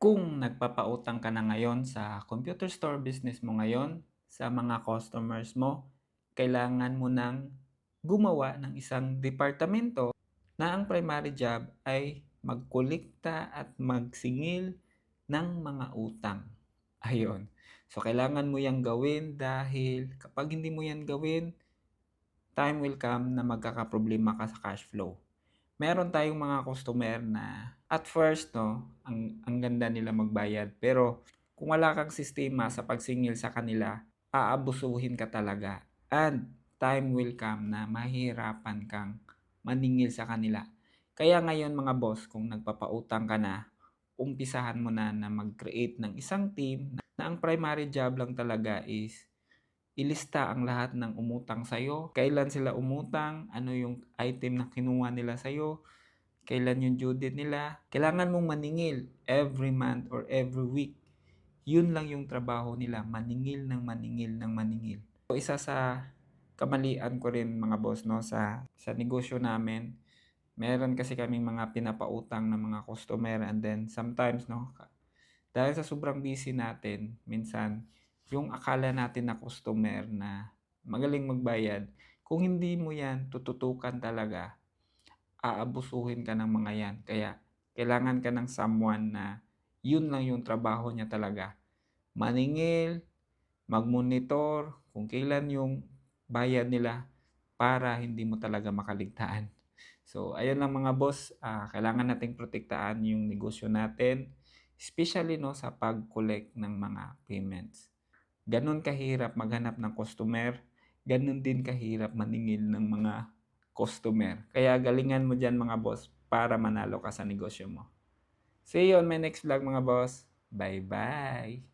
Kung nagpapautang ka na ngayon sa computer store business mo ngayon, sa mga customers mo, kailangan mo ng gumawa ng isang departamento na ang primary job ay magkolekta at magsingil ng mga utang. Ayun. So, kailangan mo yang gawin dahil kapag hindi mo yan gawin, time will come na magkakaproblema ka sa cash flow. Meron tayong mga customer na at first 'no, ang ganda nila magbayad pero kung wala kang sistema sa pagsingil sa kanila, aabusuhin ka talaga and time will come na mahihirapan kang maningil sa kanila. Kaya ngayon mga boss kung nagpapautang ka na, umpisahan mo na na mag-create ng isang team na ang primary job lang talaga is ilista ang lahat ng umutang sa'yo, kailan sila umutang, ano yung item na kinuha nila sa'yo, kailan yung due date nila. Kailangan mong maningil every month or every week. Yun lang yung trabaho nila, maningil ng maningil ng maningil. So, isa sa kamalian ko rin mga boss no sa negosyo namin, meron kasi kaming mga pinapautang ng mga customer and then sometimes no, dahil sa sobrang busy natin, minsan yung akala natin na customer na magaling magbayad, kung hindi mo yan tututukan talaga, aabusuhin ka ng mga yan. Kaya kailangan ka ng someone na yun lang yung trabaho niya talaga. Maningil, mag-monitor kung kailan yung bayad nila para hindi mo talaga makaligtaan. So, ayun lang mga boss, kailangan nating protektahan yung negosyo natin, especially no sa pag-collect ng mga payments. Ganon kahirap maghanap ng customer, ganon din kahirap maningil ng mga customer. Kaya galingan mo dyan mga boss para manalo ka sa negosyo mo. See you on my next vlog mga boss. Bye-bye!